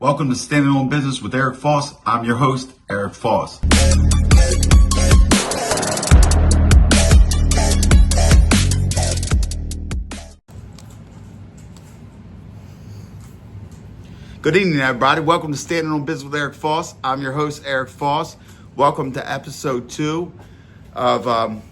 Welcome to Standing on Business with Eric Foss. I'm your host, Eric Foss. Good evening, everybody. Welcome to Standing on Business with Eric Foss. I'm your host, Eric Foss. Welcome to episode 2 of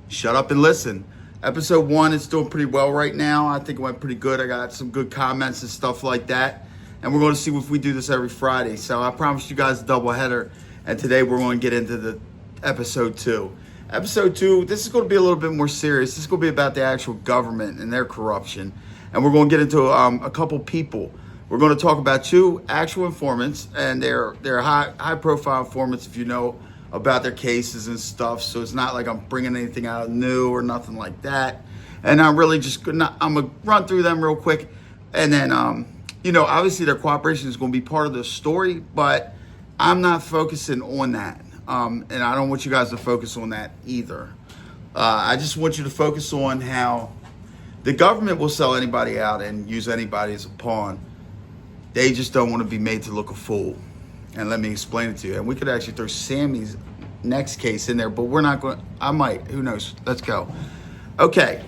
Shut Up and Listen. Episode 1 is doing pretty well right now. I think it went pretty good. I got some good comments and stuff like that. And we're going to see if we do this every Friday. So I promised you guys a double header. And today we're going to get into the episode 2. Episode 2, this is going to be a little bit more serious. This is going to be about the actual government and their corruption. And we're going to get into a couple people. We're going to talk about 2 actual informants. And they're high profile informants if you know about their cases and stuff. So it's not like I'm bringing anything out new or nothing like that. And I'm really just going to run through them real quick. And then, obviously their cooperation is going to be part of the story, but I'm not focusing on that. And I don't want you guys to focus on that either. I just want you to focus on how the government will sell anybody out and use anybody as a pawn. They just don't want to be made to look a fool. And let me explain it to you. And we could actually throw Sammy's next case in there, but we're not going to. I might. Who knows? Let's go. Okay.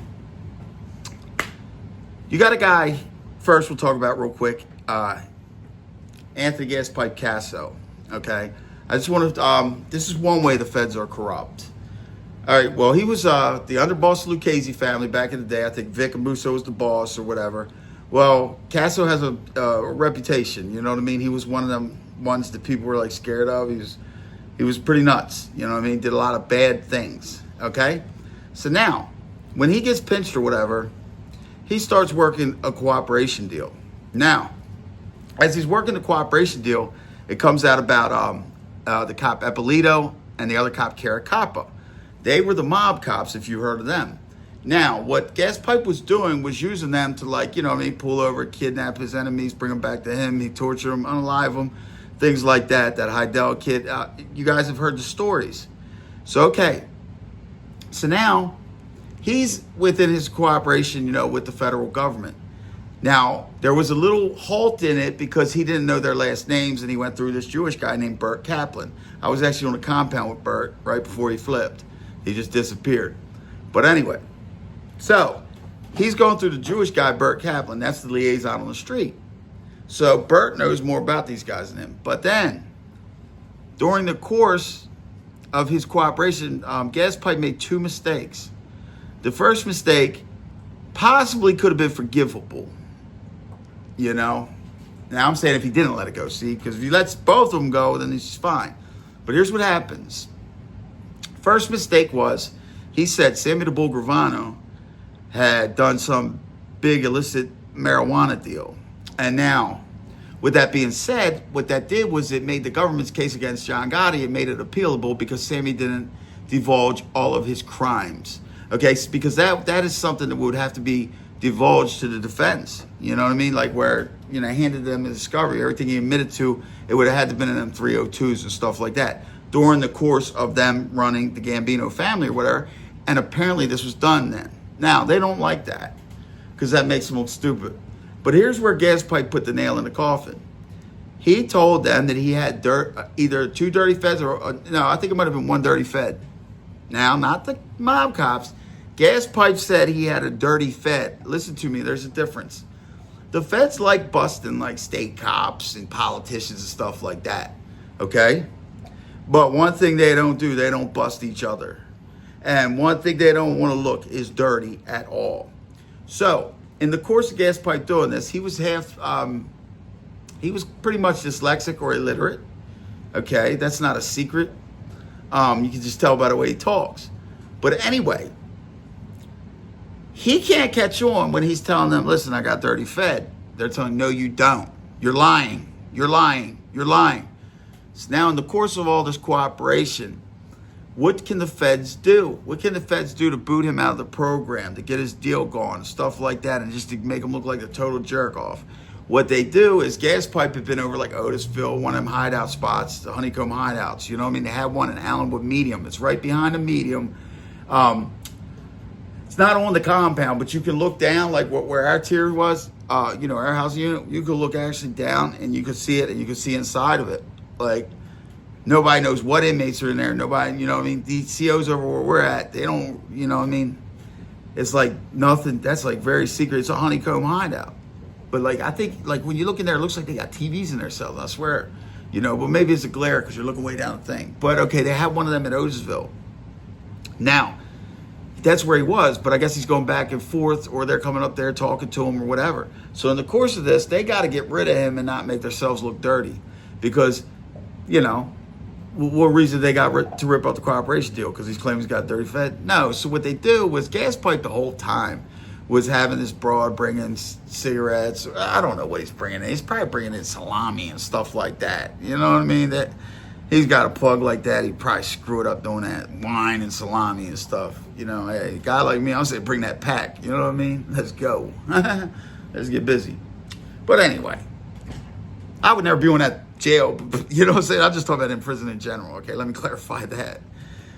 You got a guy. First, we'll talk about real quick. Anthony Gaspipe Casso. Okay. I just want to. This is one way the feds are corrupt. All right. Well, he was the underboss of Lucchese family back in the day. I think Vic Amuso was the boss or whatever. Well, Casso has a reputation. You know what I mean? He was one of them ones that people were like scared of. He was pretty nuts. You know what I mean? Did a lot of bad things. Okay. So now, when he gets pinched or whatever, he starts working a cooperation deal. Now, as he's working the cooperation deal, it comes out about the cop Eppolito and the other cop Caracappa. They were the mob cops, if you heard of them. Now, what Gaspipe was doing was using them to pull over, kidnap his enemies, bring them back to him. He tortured them, unalive them, things like that. That Heidel kid, you guys have heard the stories. So, okay. So now, he's within his cooperation, with the federal government. Now, there was a little halt in it because he didn't know their last names, and he went through this Jewish guy named Bert Kaplan. I was actually on a compound with Bert right before he flipped. He just disappeared. But anyway, so he's going through the Jewish guy, Bert Kaplan. That's the liaison on the street. So Bert knows more about these guys than him. But then, during the course of his cooperation, Gaspipe made 2 mistakes. The first mistake possibly could have been forgivable, Now I'm saying if he didn't let it go, see? Because if he lets both of them go, then it's fine. But here's what happens. First mistake was, he said Sammy the Bulgar had done some big illicit marijuana deal. And now, with that being said, what that did was it made the government's case against John Gotti, it made it appealable because Sammy didn't divulge all of his crimes. Okay, because that is something that would have to be divulged to the defense. You know what I mean? Like where, handed them the discovery, everything he admitted to, it would have had to been in them 302s and stuff like that during the course of them running the Gambino family or whatever. And apparently this was done then. Now, they don't like that because that makes them look stupid. But here's where Gaspipe put the nail in the coffin. He told them that he had either 2 dirty feds I think it might have been 1 dirty fed. Now, not the mob cops. Gaspipe said he had a dirty fed. Listen to me, there's a difference. The feds like busting like state cops and politicians and stuff like that, okay? But one thing they don't do, they don't bust each other. And one thing they don't want to look is dirty at all. So, in the course of Gaspipe doing this, he was pretty much dyslexic or illiterate, okay? That's not a secret. You can just tell by the way he talks. But anyway, he can't catch on when he's telling them, listen, I got dirty fed. They're telling him, no, you don't. You're lying. You're lying. You're lying. So now in the course of all this cooperation, what can the feds do? What can the feds do to boot him out of the program, to get his deal gone, stuff like that, and just to make him look like a total jerk off? What they do is Gaspipe had been over like Otisville, one of them hideout spots, the Honeycomb hideouts. You know what I mean? They have one in Allenwood Medium. It's right behind the Medium. It's not on the compound, but you can look down like where our tier was. air housing unit, you could look actually down and you could see it and you could see inside of it. Like, nobody knows what inmates are in there. Nobody, you know what I mean? The COs over where we're at, they don't, you know what I mean? It's like nothing, that's like very secret. It's a honeycomb hideout. But like, I think like when you look in there, it looks like they got TVs in their cells, I swear. But maybe it's a glare because you're looking way down the thing. But okay, they have one of them at Otisville. Now, that's where he was, but I guess he's going back and forth, or they're coming up there talking to him or whatever. So in the course of this, they got to get rid of him and not make themselves look dirty. Because, what reason they got to rip out the cooperation deal? Because he's claiming he's got dirty fed? No. So what they do was Gaspipe the whole time was having this broad bring in cigarettes. I don't know what he's bringing in. He's probably bringing in salami and stuff like that. You know what I mean? That he's got a plug like that. He'd probably screw it up doing that. Wine and salami and stuff. Hey, a guy like me, I'll say bring that pack. You know what I mean? Let's go. Let's get busy. But anyway, I would never be on that jail. You know what I'm saying? I'm just talking about in prison in general. Okay, let me clarify that.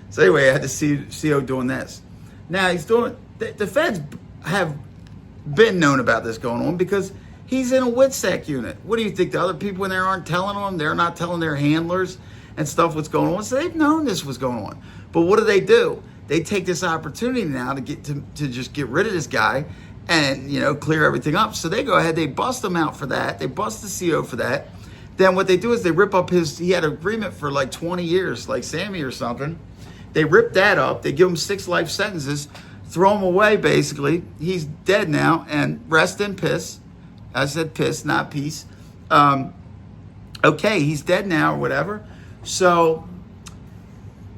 So anyway, I had to see CO doing this. Now he's doing the feds have been known about this going on because he's in a WITSEC unit. What do you think? The other people in there aren't telling them? They're not telling their handlers and stuff what's going on. So they've known this was going on. But what do? They take this opportunity now to get to just get rid of this guy and clear everything up. So they go ahead, they bust him out for that. They bust the CO for that. Then what they do is they rip up he had an agreement for like 20 years, like Sammy or something. They rip that up. They give him 6 life sentences, throw him away basically. He's dead now and rest in piss. I said piss, not peace. Okay, he's dead now or whatever. So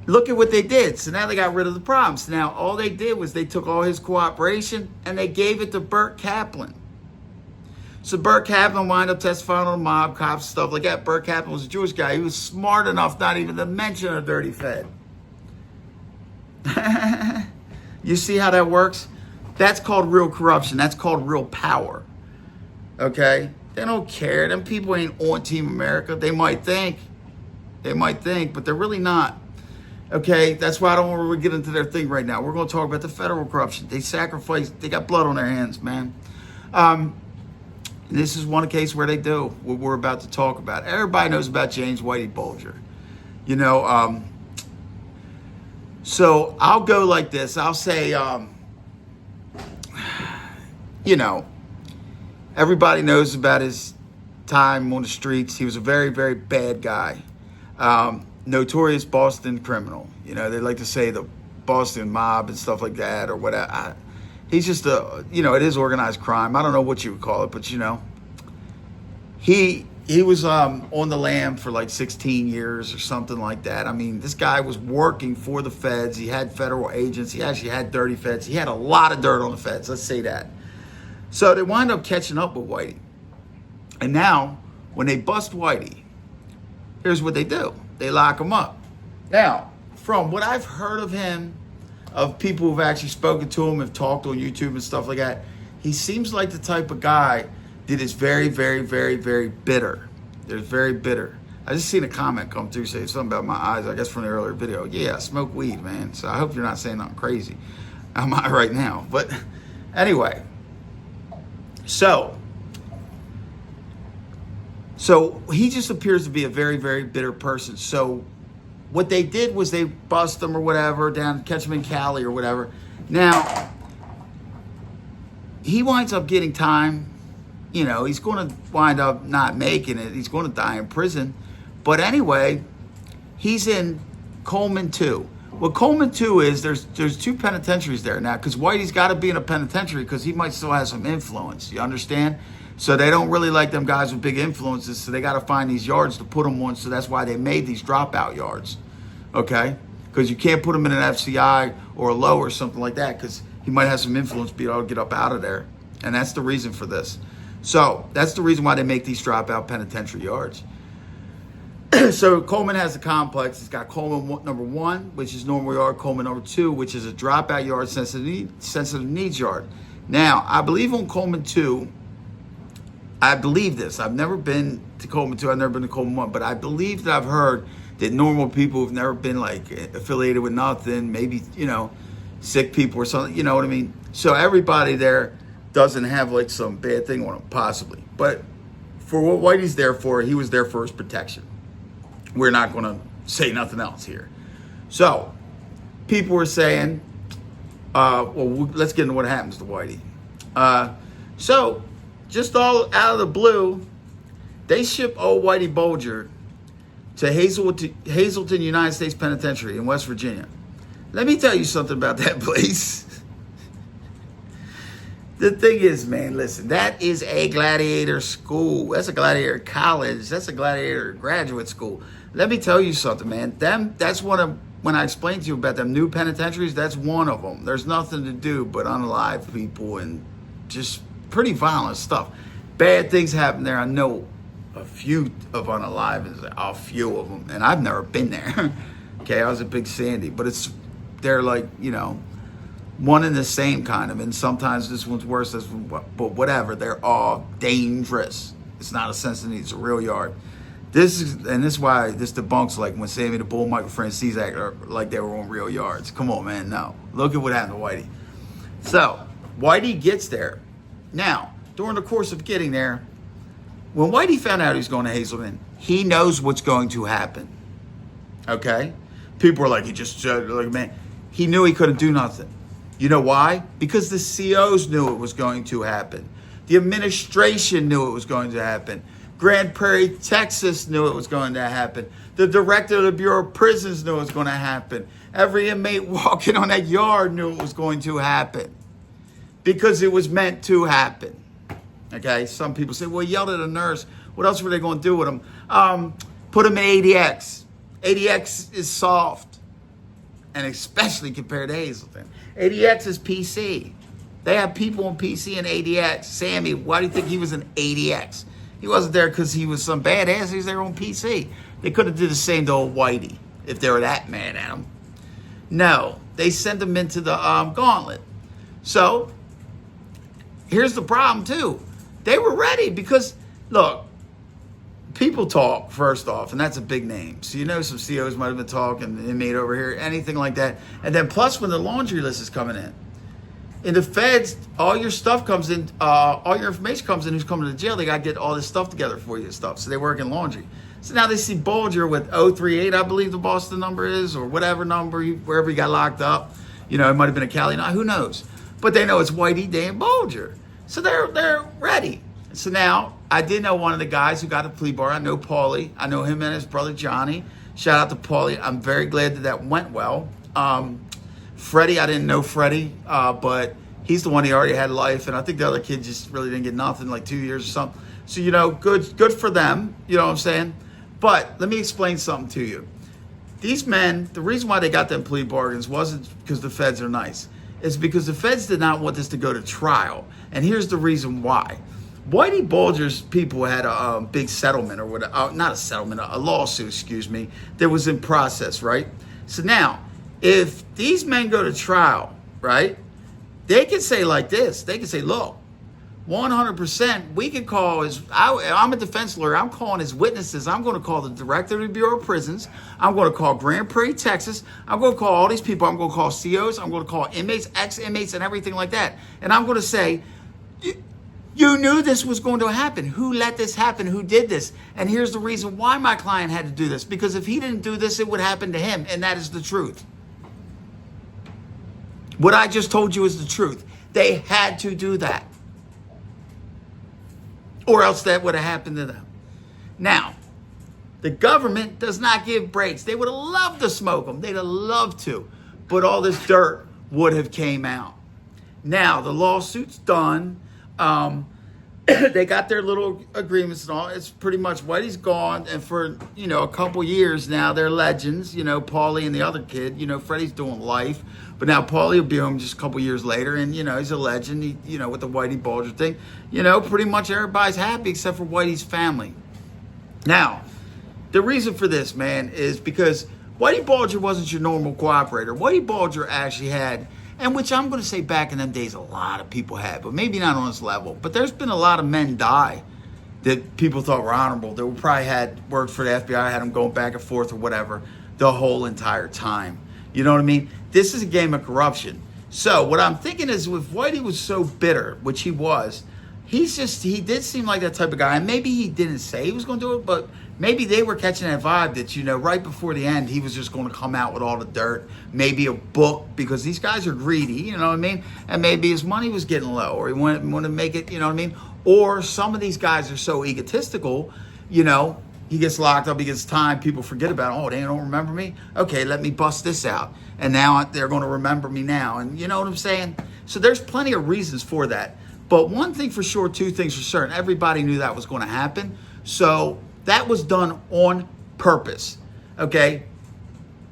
look at what they did. So now they got rid of the problems. Now all they did was they took all his cooperation and they gave it to Burt Kaplan. So Burt Kaplan wound up testifying on mob cops, stuff like that. Burt Kaplan was a Jewish guy. He was smart enough not even to mention a dirty fed. You see how that works? That's called real corruption. That's called real power. Okay? They don't care. Them people ain't on Team America. They might think, but they're really not. Okay? That's why I don't want to really get into their thing right now. We're going to talk about the federal corruption. They got blood on their hands, man. This is one case where they do what we're about to talk about. Everybody knows about James Whitey Bulger. So I'll go like this. I'll say, everybody knows about his time on the streets. He was a very, very bad guy. Notorious Boston criminal. They like to say the Boston mob and stuff like that or whatever. He's just it is organized crime. I don't know what you would call it, but he was on the lam for like 16 years or something like that. I mean, this guy was working for the feds. He had federal agents. He actually had dirty feds. He had a lot of dirt on the feds. Let's say that. So they wind up catching up with Whitey. And now, when they bust Whitey, here's what they do. They lock him up. Now, from what I've heard of him, of people who've actually spoken to him, have talked on YouTube and stuff like that, he seems like the type of guy that is very, very, very, very bitter. They're very bitter. I just seen a comment come through saying something about my eyes, I guess from the earlier video. Yeah, I smoke weed, man. So I hope you're not saying nothing crazy. I'm high right now. But anyway, so he just appears to be a very, very bitter person. So what they did was they bust him or whatever, catch him in Cali or whatever. Now, he winds up getting time. He's going to wind up not making it. He's going to die in prison. But anyway, he's in Coleman 2. What Coleman 2 is, there's 2 penitentiaries there now, because Whitey's got to be in a penitentiary because he might still have some influence. You understand? So they don't really like them guys with big influences, so they got to find these yards to put them on. So that's why they made these dropout yards. Okay? Because you can't put him in an FCI or a low or something like that, because he might have some influence, be able to get up out of there. And that's the reason for this. So that's the reason why they make these dropout penitentiary yards. So Coleman has a complex. It's got Coleman number 1, which is normal yard. Coleman number 2, which is a dropout yard, sensitive needs yard. Now, I believe on Coleman 2, I believe this. I've never been to Coleman 2. I've never been to Coleman 1. But I believe that I've heard that normal people who've never been like affiliated with nothing, maybe, sick people or something, you know what I mean? So everybody there doesn't have like some bad thing on him, possibly. But for what Whitey's there for, he was there for his protection. We're not going to say nothing else here. So, people were saying, well, let's get into what happens to Whitey. So, just all out of the blue, they ship old Whitey Bulger to Hazleton, United States Penitentiary in West Virginia. Let me tell you something about that place. The thing is, man, listen, that is a gladiator school. That's a gladiator college. That's a gladiator graduate school. Let me tell you something, man. That's one of, when I explained to you about them new penitentiaries, that's one of them. There's nothing to do but unalive people and just pretty violent stuff. Bad things happen there. I know a few of unalivings, a few of them, and I've never been there. Okay, I was at Big Sandy, but they're like, you know, one and the same kind of, and sometimes this one's worse, but whatever. They're all dangerous. It's not a sensitive, it's a real yard. This is why this debunks like when Sammy the Bull, Michael Francis act like they were on real yards. Come on, man, no. Look at what happened to Whitey. So, Whitey gets there. Now, during the course of getting there, when Whitey found out he's going to Hazleton, he knows what's going to happen. Okay? People are like, he just, like, man, he knew he couldn't do nothing. You know why? Because the COs knew it was going to happen. The administration knew it was going to happen. Grand Prairie, Texas knew it was going to happen. The director of the Bureau of Prisons knew it was going to happen. Every inmate walking on that yard knew it was going to happen. Because it was meant to happen. Okay? Some people say, well, he yelled at a nurse. What else were they going to do with him? Put him in ADX. ADX is soft. And especially compared to Hazleton. ADX is PC. They have people in PC and ADX. Sammy, why do you think he was in ADX? He wasn't there because he was some badass. He was there on PC. They could have did the same to old Whitey if they were that mad at him. No, they sent him into the gauntlet. So, here's the problem too. They were ready because, look, people talk, first off, and that's a big name. So you know some COs might have been talking, the inmate over here, anything like that. And then plus when the laundry list is coming in the feds, all your stuff comes in, all your information comes in who's coming to jail. They got to get all this stuff together for you and stuff. So they work in laundry. So now they see Bulger with 038, I believe the Boston number is, or whatever number, wherever he got locked up. You know, it might have been a Cali, who knows. But they know it's Whitey Dan Bulger. So they're ready. So now, I did know one of the guys who got a plea bar. I know Paulie. I know him and his brother Johnny. Shout out to Paulie. I'm very glad that went well. Freddie, I didn't know Freddie, but he's the one he already had life, and I think the other kid just really didn't get nothing, like 2 years or something. So, you know, good for them. You know what I'm saying? But let me explain something to you. These men, the reason why they got them plea bargains wasn't because the feds are nice. It's because the feds did not want this to go to trial. And here's the reason why. Whitey Bulger's people had a big settlement, or whatever, not a settlement, a lawsuit, excuse me, that was in process, right? So now, if these men go to trial, right, they can say like this. They can say, look, 100%, we can call I'm a defense lawyer. I'm calling his witnesses. I'm going to call the director of the Bureau of Prisons. I'm going to call Grand Prairie, Texas. I'm going to call all these people. I'm going to call COs. I'm going to call inmates, ex-inmates, and everything like that. And I'm going to say, you knew this was going to happen. Who let this happen? Who did this? And here's the reason why my client had to do this. Because if he didn't do this, it would happen to him. And that is the truth. What I just told you is the truth. They had to do that. Or else that would have happened to them. Now, the government does not give breaks. They would have loved to smoke them. They'd have loved to. But all this dirt would have came out. Now, the lawsuit's done. They got their little agreements and all. It's pretty much Whitey's gone, and for, you know, a couple years now, they're legends. You know, Paulie and the other kid. You know, Freddie's doing life, but now Paulie will be home just a couple years later, and, you know, he's a legend. He, you know, with the Whitey Bulger thing, you know, pretty much everybody's happy except for Whitey's family. Now, the reason for this, man, is because Whitey Bulger wasn't your normal cooperator. Whitey Bulger actually had, and which I'm going to say back in them days, a lot of people had, but maybe not on this level. But there's been a lot of men die that people thought were honorable, that probably had worked for the FBI, had them going back and forth or whatever the whole entire time. You know what I mean? This is a game of corruption. So what I'm thinking is, if Whitey was so bitter, which he was, he did seem like that type of guy. And maybe he didn't say he was going to do it, but maybe they were catching that vibe that, right before the end, he was just going to come out with all the dirt, maybe a book, because these guys are greedy, you know what I mean? And maybe his money was getting low, or he wanted to make it, you know what I mean? Or some of these guys are so egotistical, he gets locked up, he gets time, people forget about it. Oh, they don't remember me? Okay, let me bust this out. And now they're going to remember me now. And you know what I'm saying? So there's plenty of reasons for that. But one thing for sure, two things for certain. Everybody knew that was going to happen. So that was done on purpose. Okay?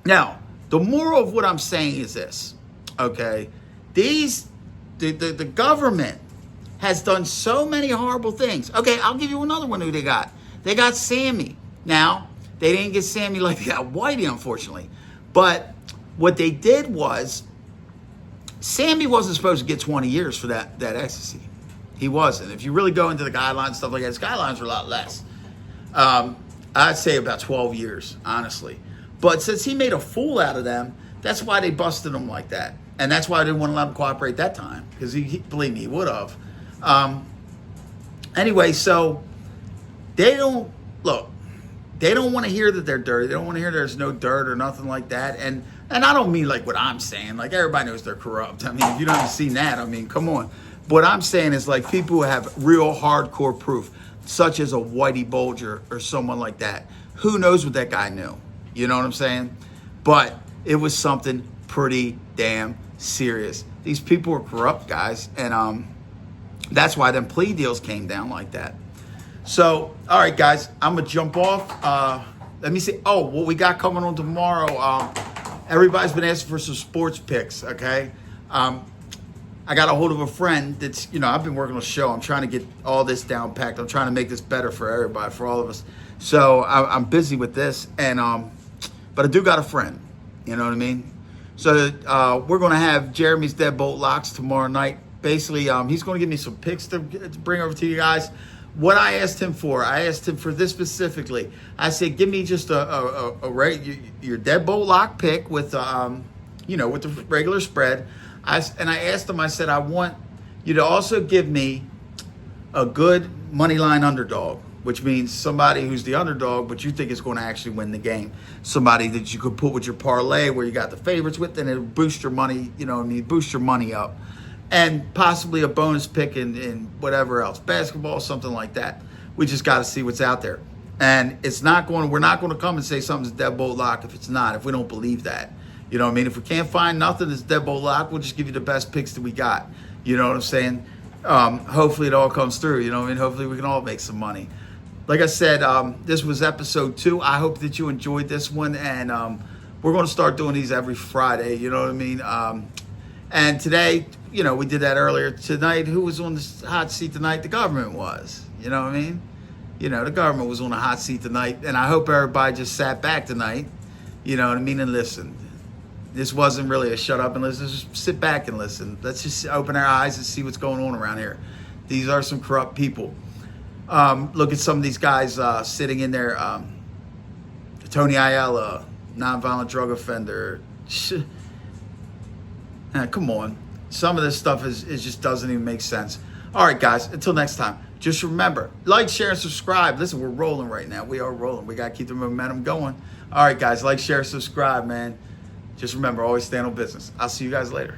Now, the moral of what I'm saying is this. Okay? The government has done so many horrible things. Okay, I'll give you another one who they got. They got Sammy. Now, they didn't get Sammy like they got Whitey, unfortunately. But what they did was, Sammy wasn't supposed to get 20 years for that ecstasy. He wasn't. If you really go into the guidelines and stuff like that, his guidelines are a lot less. I'd say about 12 years, honestly. But since he made a fool out of them, that's why they busted him like that. And that's why I didn't want to let him cooperate that time. Because believe me, he would have. Anyway, so they don't want to hear that they're dirty. They don't want to hear there's no dirt or nothing like that. And I don't mean like what I'm saying. Like, everybody knows they're corrupt. I mean, if you don't seen that, I mean, come on. What I'm saying is, like, people who have real hardcore proof, such as a Whitey Bulger or someone like that. Who knows what that guy knew? You know what I'm saying? But it was something pretty damn serious. These people were corrupt, guys. And that's why them plea deals came down like that. So, all right, guys, I'm going to jump off. Let me see. Oh, what we got coming on tomorrow. Everybody's been asking for some sports picks, okay? I got a hold of a friend that's, I've been working on a show. I'm trying to get all this down packed. I'm trying to make this better for everybody, for all of us. So I'm busy with this. And but I do got a friend. You know what I mean? So we're going to have Jeremy's Deadbolt Locks tomorrow night. Basically, he's going to give me some picks to bring over to you guys. What I asked him for this specifically. I said, give me just your Deadbolt Lock pick with with the regular spread. I asked him, I said, I want you to also give me a good money line underdog, which means somebody who's the underdog, but you think is going to actually win the game. Somebody that you could put with your parlay where you got the favorites with, and it'll boost your money, boost your money up. And possibly a bonus pick in whatever else, basketball, something like that. We just got to see what's out there. And we're not going to come and say something's a Deadbolt Lock if we don't believe that. You know what I mean? If we can't find nothing that's Deadbolt Lock, we'll just give you the best picks that we got. You know what I'm saying? Hopefully it all comes through. You know what I mean? Hopefully we can all make some money. Like I said, this was episode 2. I hope that you enjoyed this one. And we're going to start doing these every Friday. You know what I mean? And today, we did that earlier. Tonight, who was on the hot seat tonight? The government was. You know what I mean? The government was on the hot seat tonight. And I hope everybody just sat back tonight. You know what I mean? And listened. This wasn't really a shut up and listen. Just sit back and listen. Let's just open our eyes and see what's going on around here. These are some corrupt people. Look at some of these guys sitting in there. Tony Ayala, nonviolent drug offender. Come on. Some of this stuff is just doesn't even make sense. All right, guys. Until next time. Just remember, like, share, and subscribe. Listen, we're rolling right now. We are rolling. We got to keep the momentum going. All right, guys. Like, share, subscribe, man. Just remember, always stand on business. I'll see you guys later.